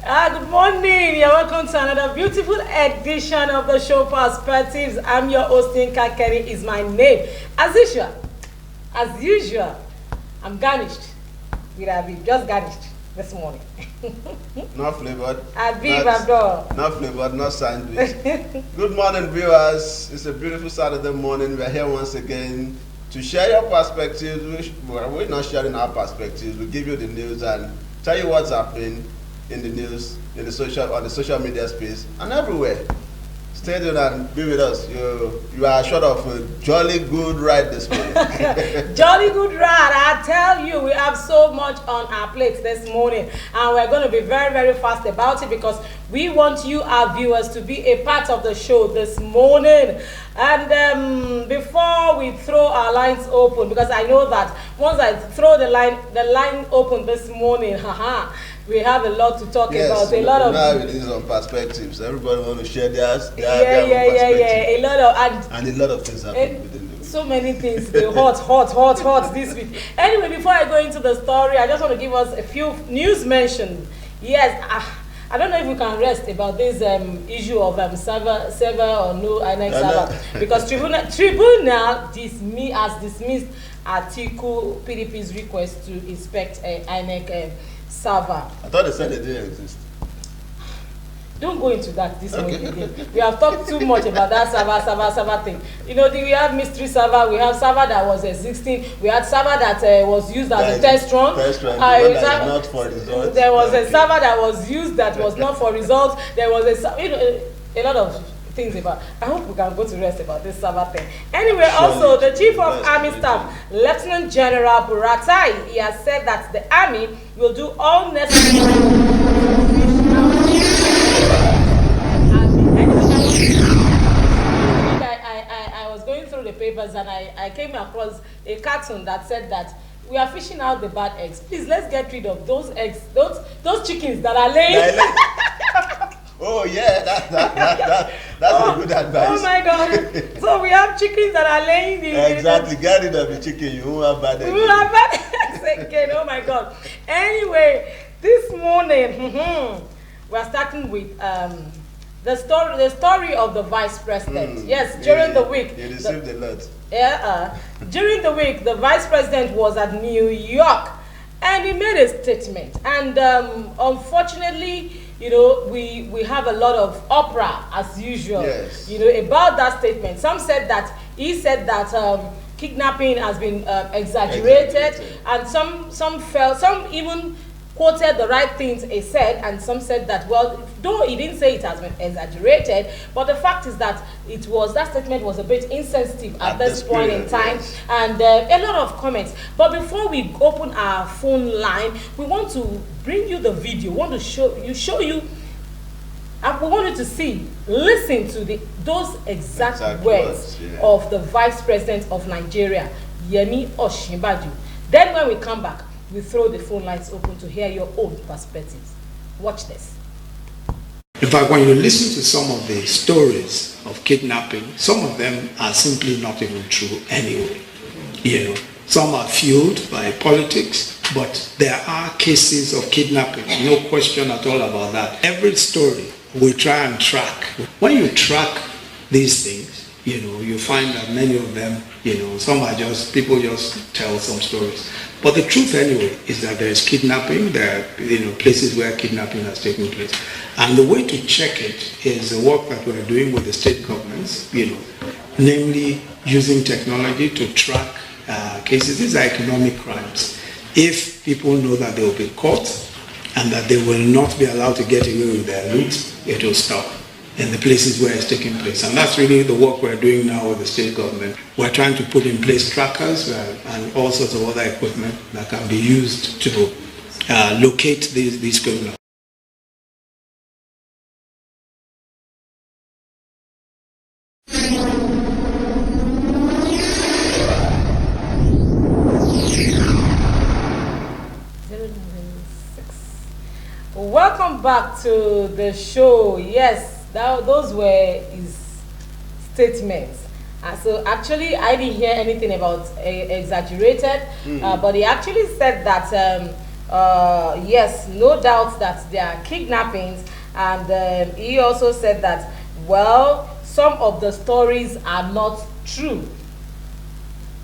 Good morning. You're welcome to another beautiful edition of the show Perspectives. I'm your host, Yinka Kenny is my name. As usual, I'm garnished. Just garnished this morning. Not flavored. Not flavored, not sandwich. Good morning, viewers. It's a beautiful Saturday morning. We're here once again to share your perspectives. We're not sharing our perspectives. We give you the news and tell you what's happening in the news, on the social media space, and everywhere. Stay tuned and be with us. You are short of a jolly good ride this morning. Jolly good ride. I tell you, we have so much on our plates this morning, and we're going to be very, very fast about it because we want you, our viewers, to be a part of the show this morning. And before we throw our lines open, because I know that once I throw the line open this morning, we have a lot to talk about. A lot of it is on perspectives. Everybody want to share theirs. A lot of and a lot of things happen within the week. So many things. hot this week. Anyway, before I go into the story, I just want to give us a few news mentions. Yes, I don't know if we can rest about this issue of server or no INEC server because tribunal has dismissed Atiku PDP's request to inspect INEC server. I thought they said it didn't exist. Don't go into that this morning again. We have talked too much about that server thing. You know, we have mystery server, we have server that was existing, we had server that was used as a test run. Not for results. There was a server that was used that was not for results. There was a lot of things about. I hope we can go to rest about this server thing. Anyway, also the Chief of Army Staff, Lieutenant General Buratai, he has said that the Army will do all necessary. I was going through the papers and I came across a cartoon that said that we are fishing out the bad eggs. Please, let's get rid of those eggs, those chickens that are laying. Oh yeah, that's a good advice. Oh my God! So we have chickens that are laying. Exactly, get rid of the chicken. You won't have bad eggs. We will have bad eggs again. Oh my God! Anyway, this morning we are starting with the story of the Vice President. Yes, during the week. You received a lot. Yeah. During the week, the Vice President was at New York, and he made a statement. And unfortunately, you know, we have a lot of opera as usual. Yes. You know, about that statement. Some said that he said that kidnapping has been exaggerated, and some even quoted the right things he said, and some said that, well, though he didn't say it has been exaggerated, but the fact is that that statement was a bit insensitive at this point in time, yes. And a lot of comments. But before we open our phone line, we want to bring you the video. We want to show you, we want you to listen to those exact words of the Vice President of Nigeria, Yemi Osinbajo. Then when we come back, we throw the phone lines open to hear your own perspectives. Watch this. In fact, when you listen to some of the stories of kidnapping, some of them are simply not even true anyway. You know, some are fueled by politics, but there are cases of kidnapping, no question at all about that. Every story we try and track. When you track these things, you know, you find that many of them, you know, some are just, people just tell some stories. But the truth anyway is that there is kidnapping, there are, you know, places where kidnapping has taken place. And the way to check it is the work that we're doing with the state governments, you know, namely using technology to track cases. These are economic crimes. If people know that they will be caught and that they will not be allowed to get away with their loot, it will stop in the places where it's taking place. And that's really the work we're doing now with the state government. We're trying to put in place trackers and all sorts of other equipment that can be used to locate these criminals. Welcome back to the show. Yes, those were his statements. So actually, I didn't hear anything about exaggerated, but he actually said that Yes, no doubt that there are kidnappings, and he also said that, well, some of the stories are not true.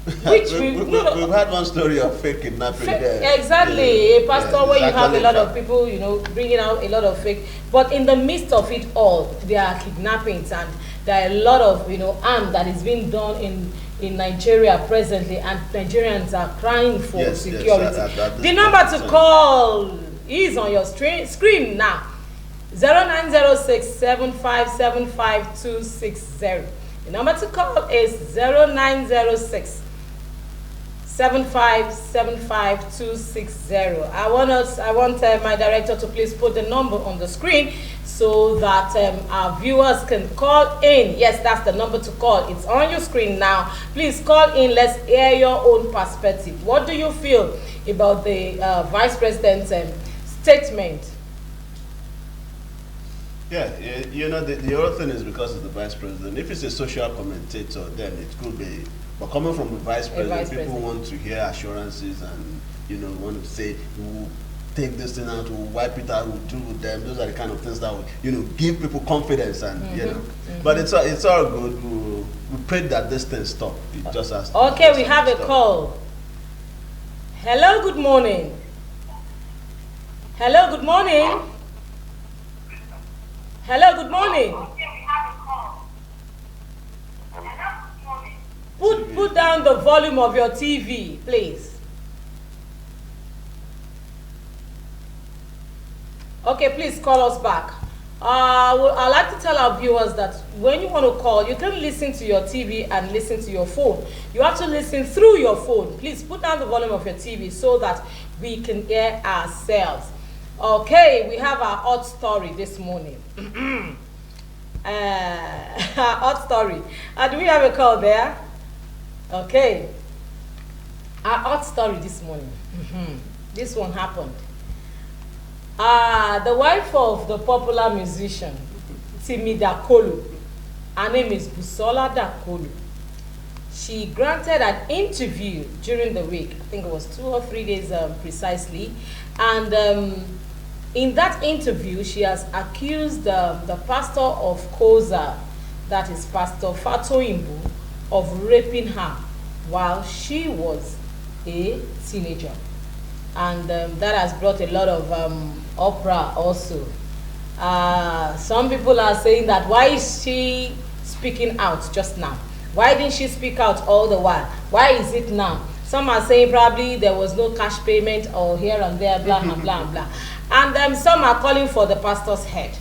Which we've had one story of fake kidnapping there. Exactly, a pastor where you have a lot of fact. people, bringing out a lot of fake. But in the midst of it all, there are kidnappings, and there are a lot of, harm that is being done in Nigeria presently, and Nigerians are crying for security. The number to call is on your screen now. 0906-7575260. The number to call is 0906-7575260. I want my director to please put the number on the screen so that our viewers can call in. Yes, that's the number to call. It's on your screen now. Please call in. Let's hear your own perspective. What do you feel about the Vice President's statement? Yeah, the other thing is because of the Vice President. If it's a social commentator, then it could be. But coming from the Vice President, people want to hear assurances and, want to say, we'll take this thing out, we'll wipe it out, we'll do with them. Those are the kind of things that will, give people confidence and, But it's all good. We pray that this thing stop. It just has to. Okay, we have a call. Hello, good morning. Hello, good morning. Hello, good morning. Put down the volume of your TV, please. Okay, please call us back. I'd like to tell our viewers that when you want to call, you can listen to your TV and listen to your phone. You have to listen through your phone. Please put down the volume of your TV so that we can hear ourselves. Okay, we have our hot story this morning. Hot story. Do we have a call there? Okay. Our hot story this morning. This one happened. The wife of the popular musician, Timi Dakolo, her name is Busola Dakolo. She granted an interview during the week. I think it was 2 or 3 days precisely. And in that interview, she has accused the pastor of Koza, that is Pastor Fatoyinbo, of raping her while she was a teenager. And that has brought a lot of uproar also. Some people are saying that, why is she speaking out just now? Why didn't she speak out all the while? Why is it now? Some are saying probably there was no cash payment or here and there, blah, blah, blah, blah. And some are calling for the pastor's head.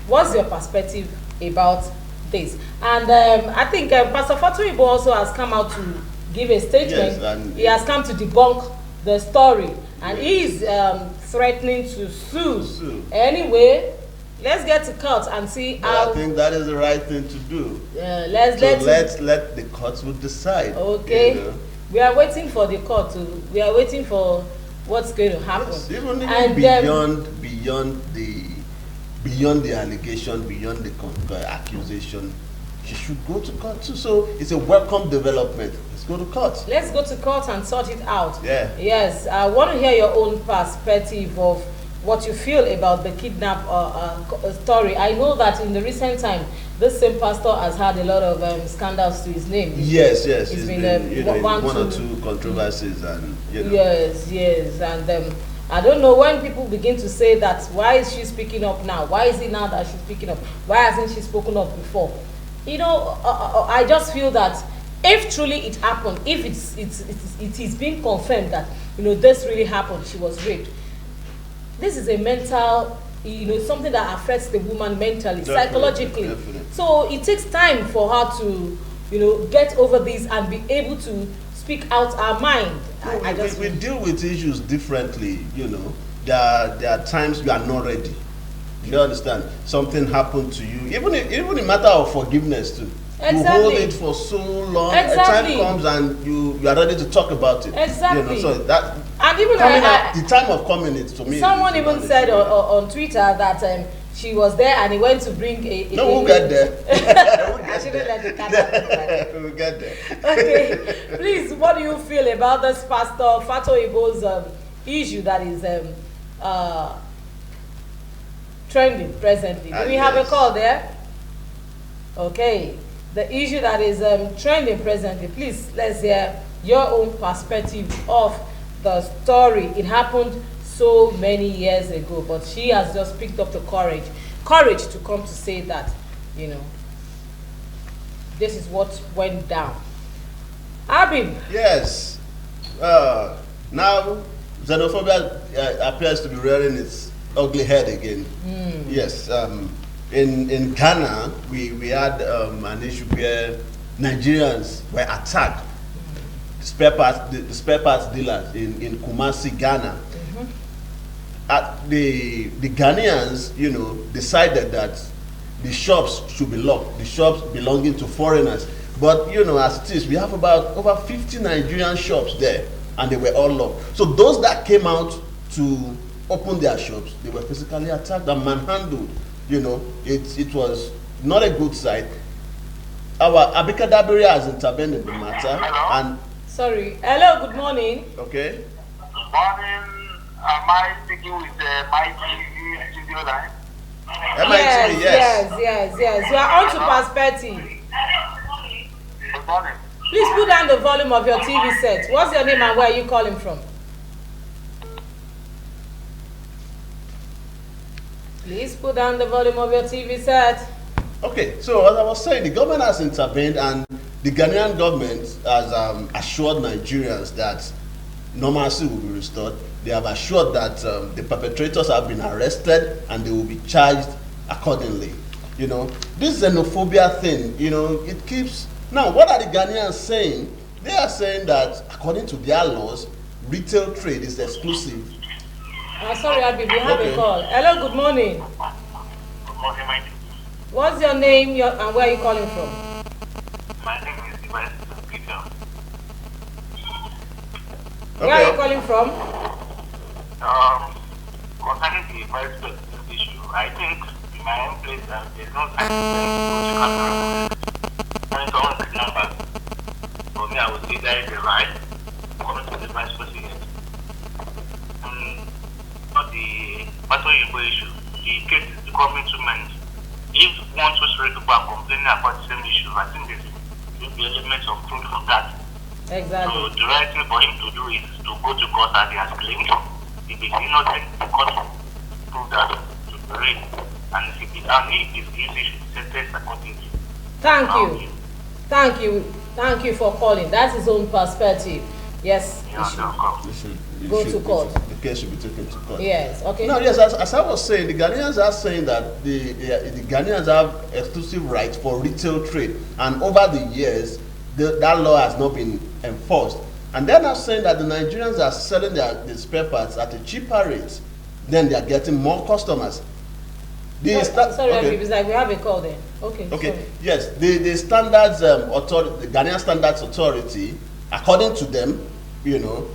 What's your perspective about this? And I think Pastor Fatoyinbo also has come out to give a statement. Yes, he has come to debunk the story. And he is threatening to sue. Anyway, let's get to court and see how. I think that is the right thing to do. Let's let the courts will decide. Okay. We are waiting for the court we are waiting for what's going to happen. Yes, even beyond the allegation, beyond the accusation, she should go to court too. So it's a welcome development. Let's go to court. Let's go to court and sort it out. Yeah. Yes, I want to hear your own perspective of what you feel about the kidnap story. I know that in the recent time, this same pastor has had a lot of scandals to his name. Yes. It's been one or two controversies and Yes, and I don't know when people begin to say that, why is she speaking up now? Why is it now that she's speaking up? Why hasn't she spoken up before? I just feel that if truly it happened, if it is being confirmed that this really happened, she was raped, this is a mental, something that affects the woman mentally, psychologically. Definitely. So it takes time for her to, get over this and be able to speak out her mind. We deal with issues differently, There are times you are not ready. You understand? Something happened to you, even in matter of forgiveness too. Exactly. You hold it for so long. Exactly. A time comes and you are ready to talk about it. Exactly. So that and even the time of coming it to me. Someone even said on Twitter that she was there and he went to bring a we'll get there. I shouldn't let the cat out. We'll get there. Okay, please, what do you feel about this Pastor Fatoyinbo's issue that is trending presently. Do we have a call there? Okay. The issue that is trending presently, please, let's hear your own perspective of the story. It happened so many years ago, but she has just picked up the courage to come to say that, you know, this is what went down. Abib. Yes. Now, xenophobia appears to be rearing its ugly head again. Yes. In Ghana, we had an issue where Nigerians were attacked. The spare parts dealers in Kumasi, Ghana. The Ghanaians, you know, decided that the shops should be locked, the shops belonging to foreigners. But, you know, as it is, we have about over 50 Nigerian shops there, and they were all locked. So those that came out to open their shops, they were physically attacked and manhandled. You know, it was not a good sight. Our Abika Dabiri has intervened in the matter. Hello? And Sorry. Hello, good morning. okay. Good morning. Am I speaking with my TV studio line? MITV, Yes. You are on to perspective. Good morning. Please put down the volume of your TV set. What's your name and where are you calling from? Please put down the volume of your TV set. Okay, so as I was saying, the government has intervened, and the Ghanaian government has assured Nigerians that normalcy will be restored. They have assured that the perpetrators have been arrested and they will be charged accordingly. You know, this xenophobia thing, you know, it keeps... Now, what are the Ghanaians saying? They are saying that according to their laws, retail trade is exclusive. Sorry, Abby, we have a call. Hello, good morning. Good morning, my name. What's your name and where are you calling from? My name is Ibrahim Peter. Where are you calling from? Concerning the price issue, I think in my own place there's no science when someone kidnappers. For me, I would say that is a right according to the vice president. Not the Pato Yibo issue. The case is becoming too many. If one, two, three people are complaining about the same issue, I think there will be elements of truth for that. Exactly. So the right thing for him to do is to go to court as he has claimed. If he's innocent, the court will prove that to be real. And if he is guilty, should be sentenced accordingly. Thank you. Thank you for calling. That's his own perspective. Yes, he should go to court. The case should be taken to court. Yes, okay. No, yes, as I was saying, the Ghanaians are saying that the Ghanaians have exclusive rights for retail trade, and over the years, that law has not been enforced. And they're now saying that the Nigerians are selling their spare parts at a cheaper rate, then they are getting more customers. Sorry, okay. It's like we have a call there. Okay. Sorry. Yes, the standards authority, the Ghanaian Standards Authority, according to them, you know,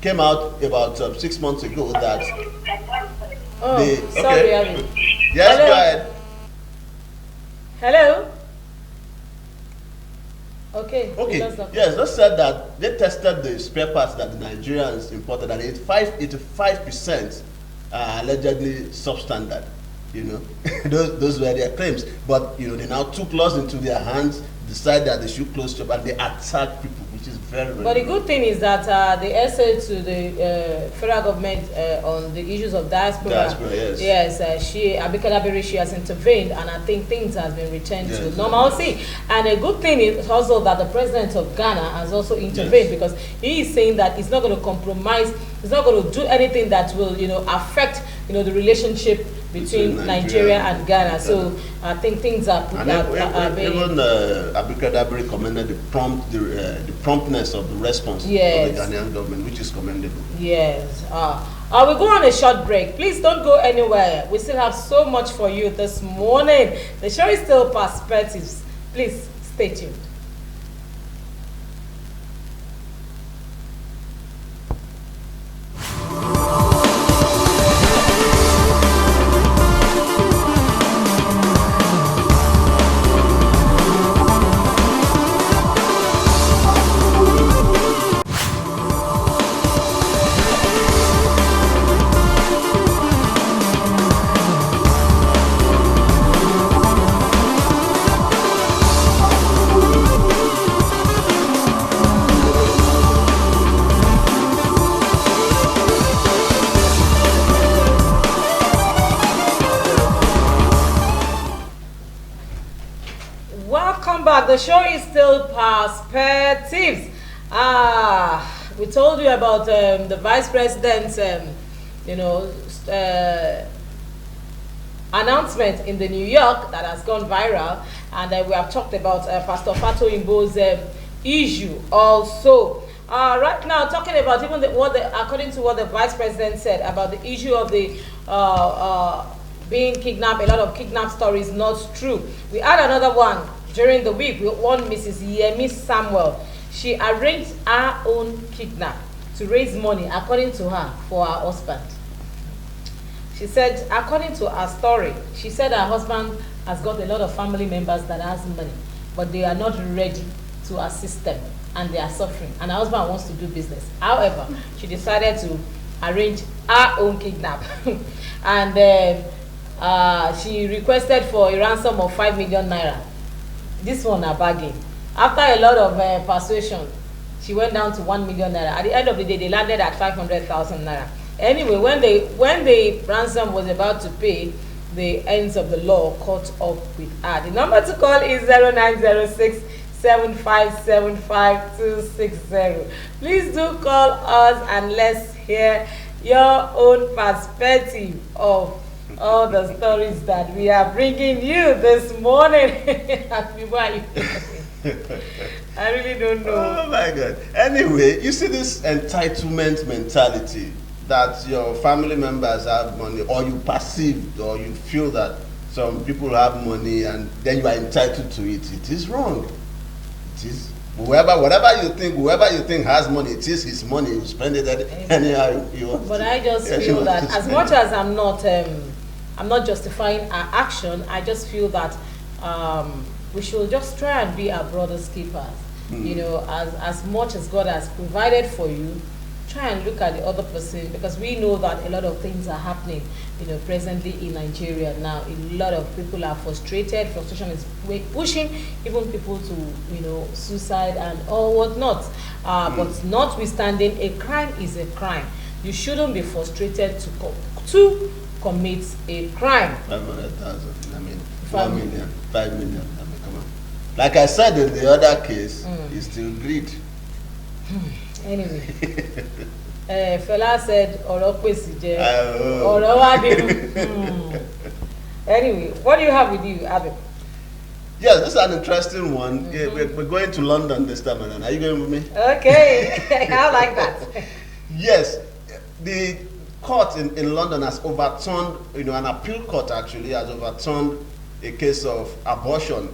came out about 6 months ago that. Sorry, Abby. Yes, hello? Go ahead. Hello. Okay. Yes, they said that they tested the spare parts that the Nigerians imported, and 85% are allegedly substandard. You know, those were their claims. But you know, they now took laws into their hands, decided that they should close shop, and they attack people, which is very, very. But the good thing is that the essay to the federal government on the issues of diaspora, yes, Abika Dabiri, she has intervened, and I think things have been returned to normalcy. And a good thing is also that the president of Ghana has also intervened, because he is saying that he's not going to compromise, he's not going to do anything that will, you know, affect, you know, the relationship between Nigeria and Ghana. So I think things are even Abika Dabiri commended the promptness of the response of the Ghanaian government, which is commendable. Yes. We'll go on a short break. Please don't go anywhere. We still have so much for you this morning. The show is still Perspectives. Please stay tuned. welcome back. The show is still Perspectives. We told you about the vice president's, announcement in the New York that has gone viral, and we have talked about Pastor Fato Imbo's issue also. Right now, talking about even according to what the vice president said about the issue of the being kidnapped, a lot of kidnap stories not true. We had another one during the week. We won Mrs. Yemi Samuel. She arranged her own kidnap to raise money, according to her, for her husband. She said, according to her story, she said her husband has got a lot of family members that has money, but they are not ready to assist them, and they are suffering, and her husband wants to do business. However, she decided to arrange her own kidnap. And she requested for a ransom of 5 million naira. This one a bargain. After a lot of persuasion, she went down to 1 million naira. At the end of the day, they landed at 500,000 naira. Anyway, when the ransom was about to pay, the ends of the law caught up with her. The number to call is 0906 7575260. Please do call us and let's hear your own perspective of all the stories that we are bringing you this morning. I really don't know. Oh my God. Anyway, you see this entitlement mentality that your family members have money, or you perceive, or you feel that some people have money and then you are entitled to it. It is wrong. It is whoever you think has money, it is his money. You spend it anyhow you want. But I just feel that as much as I'm not justifying our action, I just feel that we should just try and be our brother's keepers. You know, as much as God has provided for you, try and look at the other person, because we know that a lot of things are happening, presently in Nigeria now. A lot of people are frustrated. Frustration is pushing even people to, suicide and all whatnot. But notwithstanding, a crime is a crime. You shouldn't be frustrated to commit a crime. 500,000. I mean, 1 million, 5 million. I mean, come on. Like I said in the other case, it's still greed. Anyway, fella said, Anyway, what do you have with you, Abby? Yes, this is an interesting one. Yeah, we're going to London this time, and are you going with me? Okay, I like that. Yes, the court in London has overturned, an appeal court actually has overturned a case of abortion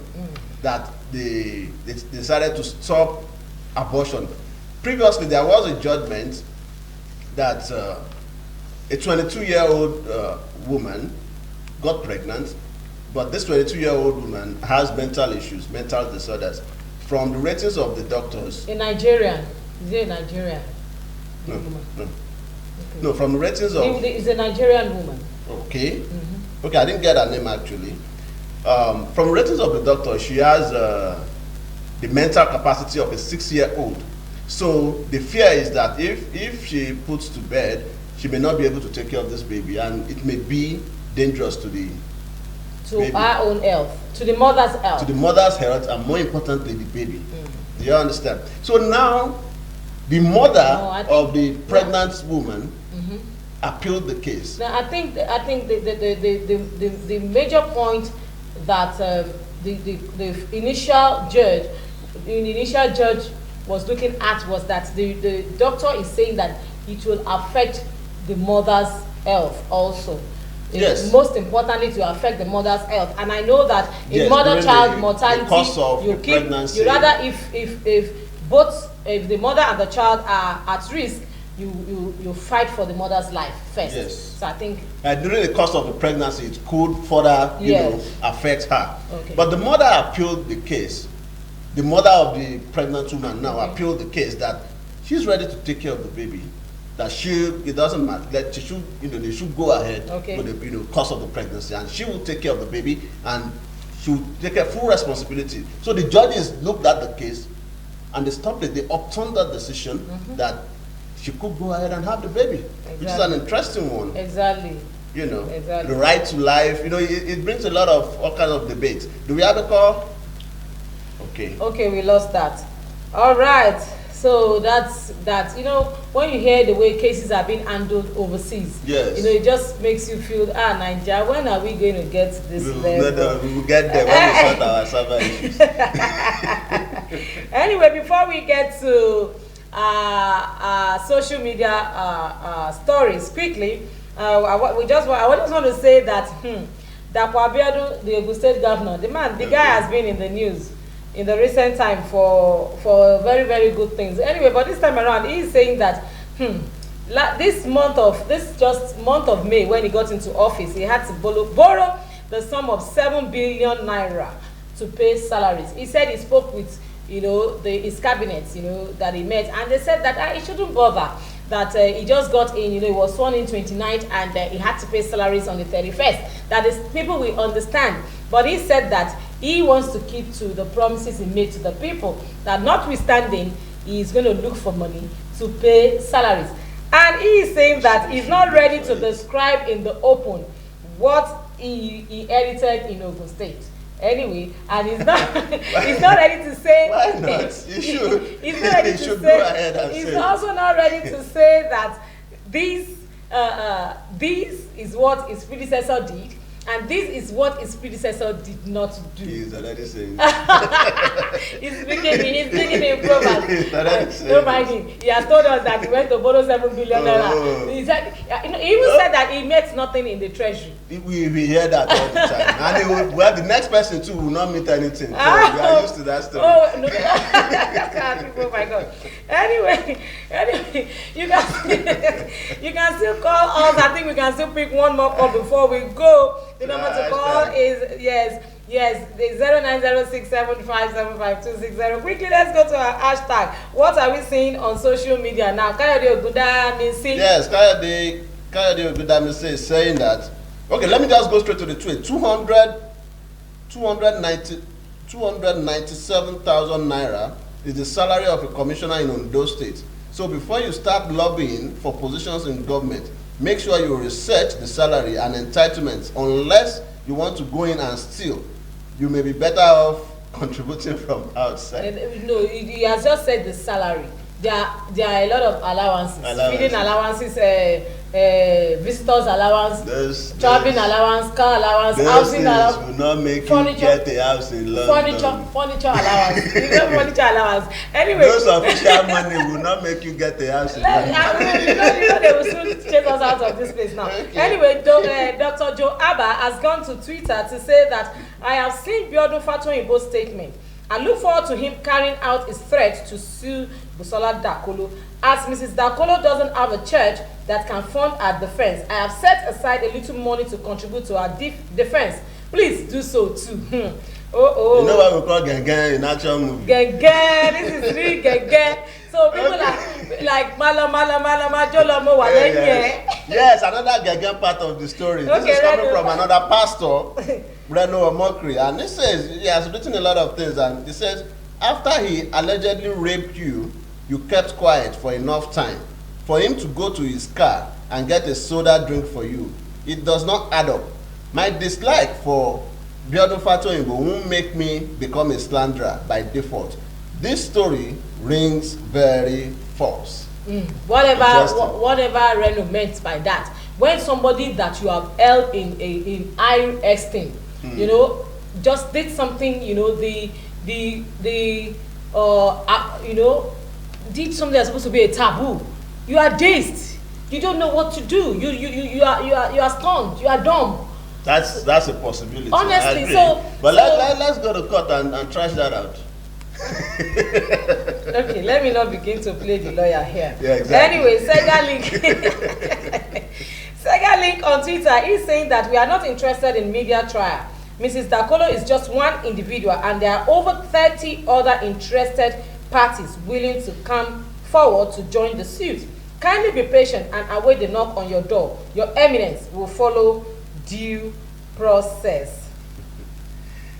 that they decided to stop abortion. Previously, there was a judgment that a 22-year-old woman got pregnant, but this 22-year-old woman has mental issues, mental disorders. From the ratings of the doctors... In Nigeria? Is it a Nigerian? No, woman? no. Okay. No, from the ratings of... It's a Nigerian woman. Okay. Okay, I didn't get her name actually. From the ratings of the doctor, she has the mental capacity of a 6-year-old. So the fear is that if she puts to bed, she may not be able to take care of this baby, and it may be dangerous to the baby. Our own health, to the mother's health. To the mother's health, and more importantly, the baby. Do you understand? So now, the mother of the pregnant woman appealed the case. Now, I think the major point that the initial judge was looking at was that the doctor is saying that it will affect the mother's health also. Yes. Most importantly, to affect the mother's health. And I know that in mother-child mortality, you rather if the mother and the child are at risk, you fight for the mother's life first. Yes. So I think during the course of the pregnancy, it could further, affect her. Okay. But the mother appealed the case. The mother of the pregnant woman now appealed the case that she's ready to take care of the baby. That it doesn't matter. That she should, they should go ahead with the, course of the pregnancy, and she will take care of the baby, and she will take full responsibility. So the judges looked at the case, and they stopped it. They upturned that decision that she could go ahead and have the baby, which is an interesting one. Exactly. The right to life. It brings a lot of all kinds of debates. Do we have a call? Okay. Okay, we lost that. All right. So that's that. You know, when you hear the way cases are being handled overseas, yes, you know, it just makes you feel, Nigeria, when are we going to get to this level? We will get there when we sort our server issues. Anyway, before we get to social media stories quickly, I just want to say that Dapo Abiodun, the Ogun State governor, the guy has been in the news in the recent time for very, very good things. Anyway, but this time around, he is saying that this month of May, when he got into office, he had to borrow the sum of 7 billion naira to pay salaries. He said he spoke with, you know, his cabinet, you know, that he met, and they said that he shouldn't bother, that he just got in, you know, he was sworn in 29th, and he had to pay salaries on the 31st. That is, people will understand. But he said that he wants to keep to the promises he made to the people, that notwithstanding, he is going to look for money to pay salaries. And he is saying that he's not ready to describe in the open what he edited in Ogun State. Anyway, and he's not ready to say. Why not? You should. He's not ready to say. Go ahead and he's say also not ready to say that this is what his predecessor did, and this is what his predecessor did not do. He's already saying. He's speaking in Proverbs. He's already saying. Don't mind him. He has told us that he went to borrow 7 billion naira. He said, he even said that he makes nothing in the treasury. We hear that all the time. And the next person too will not meet anything. So we are used to that story. Oh no! Oh my God. Anyway, you can still call us. I think we can still pick one more call before we go. The number to call is the 0906757526. Quickly, let's go to our hashtag. What are we seeing on social media now? Kayode Ogundamisi. Yes, Kayode Ogundamisi is saying that. Okay, let me just go straight to the tweet. 297,000 naira is the salary of a commissioner in Ondo State. So before you start lobbying for positions in government, make sure you research the salary and entitlements. Unless you want to go in and steal, you may be better off contributing from outside. No, he has just said the salary. There are a lot of allowances. Feeding allowances, visitors allowance, traveling allowance, car allowance, housing allowance. Will not make you get a house in London. Furniture allowance. Furniture allowance. Anyway, those official money will not make you get a house in London. You know they will soon chase us out of this place now. Okay. Anyway, Dr. Joe Abba has gone to Twitter to say that I have seen Biodun Fatoyinbo's statement. I look forward to him carrying out his threat to sue Busola Dakolo, as Mrs. Dakolo doesn't have a church that can fund her defense. I have set aside a little money to contribute to her defense. Please do so too. You know what we call genge in action movie? Genge, this is really genge. So people like Mala Jolomo Walenye. Yes, another genge part of the story. Okay, this is coming from another pastor, Breno Omokri, and he says he has written a lot of things, and he says after he allegedly raped you, you kept quiet for enough time for him to go to his car and get a soda drink for you. It does not add up. My dislike for Biodun Fatoyinbo won't make me become a slanderer by default. This story rings very false. Whatever Reno meant by that, when somebody that you have held in high esteem, you know, just did something, you know, did something that's supposed to be a taboo, you are dazed. You don't know what to do. You are stunned. You are dumb. That's a possibility. Honestly, but let's go to court and trash that out. Okay, let me not begin to play the lawyer here. Yeah, exactly. Anyway, Sega Link on Twitter is saying that we are not interested in media trial. Mrs. Dakolo is just one individual, and there are over 30 other interested parties willing to come forward to join the suit. Kindly be patient and await the knock on your door. Your eminence will follow due process.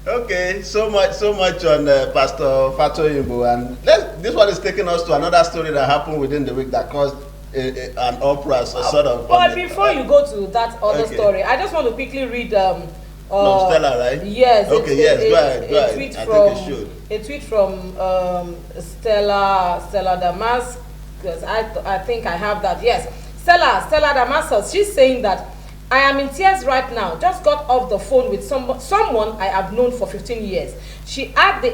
Okay, so much on Pastor Fatoyinbo, and this one is taking us to another story that happened within the week that caused an uproar, sort of. But before you go to that other story, I just want to quickly read From Stella, right? Yes. Okay, yes, go ahead, go ahead. Tweet I from, think it should. A tweet from Stella Damascus. I think I have that. Yes, Stella Damascus. She's saying that I am in tears right now. Just got off the phone with someone I have known for 15 years. She had the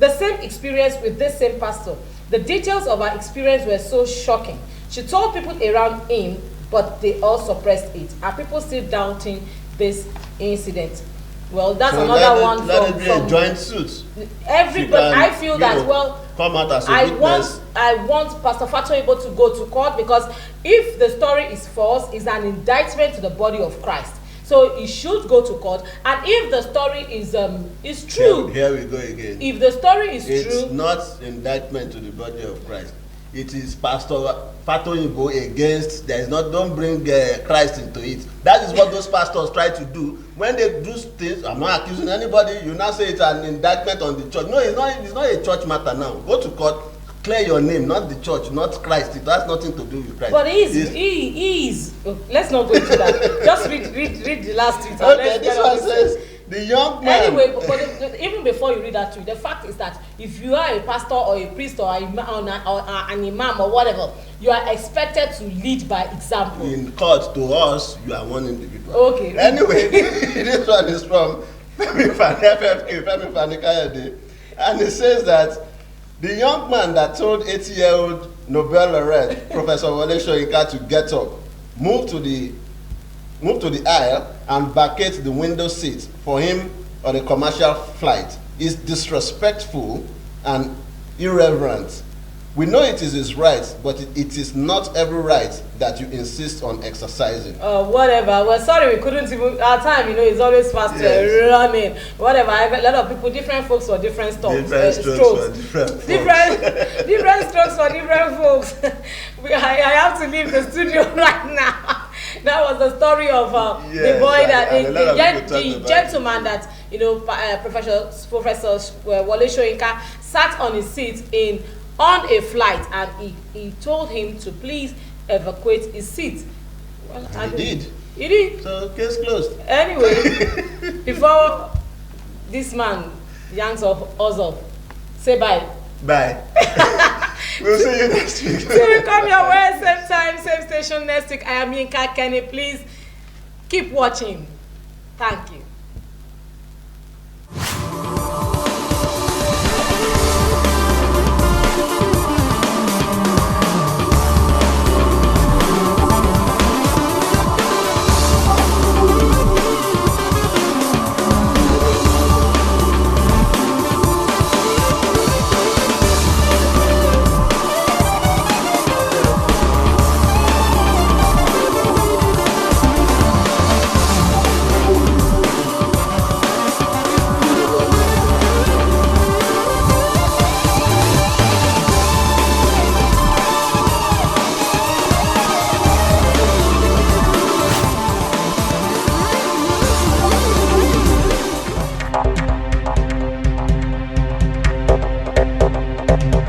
same experience with this same pastor. The details of her experience were so shocking. She told people around him, but they all suppressed it. Are people still doubting this incident? Well, that's so another one from... Let it be a joint suit. Everybody, I feel that, well, come out as a witness. I want Pastor Fatoyibo to go to court, because if the story is false, it's an indictment to the body of Christ. So he should go to court, and if the story is true, here we go again. If the story is true, it's not indictment to the body of Christ. It is Pastor Fatoyibo against. Don't bring Christ into it. That is what those pastors try to do when they do things. I'm not accusing anybody. You now say it's an indictment on the church. No, it's not. It's not a church matter now. Go to court. Clear your name, not the church, not Christ. It has nothing to do with Christ. But he is. Let's not go into that. Just read the last tweet. Okay, this one says the young man. Anyway, but even before you read that tweet, the fact is that if you are a pastor or a priest or an imam or whatever, you are expected to lead by example. In court, to us, you are one individual. Okay. Anyway, this one is from Femi Fani-Kayode, and it says that the young man that told 80-year-old Nobel laureate Professor Wole Soyinka to get up, move to the aisle and vacate the window seat for him on a commercial flight is disrespectful and irreverent. We know it is his right, but it is not every right that you insist on exercising. Whatever. Well, sorry, we couldn't even. Our time, is always faster. Yes. Running. Whatever. I have a lot of people, different folks for different strokes. Different strokes for different folks. Different strokes for different folks. I have to leave the studio right now. That was the story of the boy the gentleman that Professor Wole Soyinka sat on his seat on a flight, and he told him to please evacuate his seat. Well, He did. So case closed. Anyway, before this man yanks us off, say bye. Bye. We'll see you next week. Till we come your way, same time, same station next week. I am Yinka Kenny. Please keep watching. Thank you.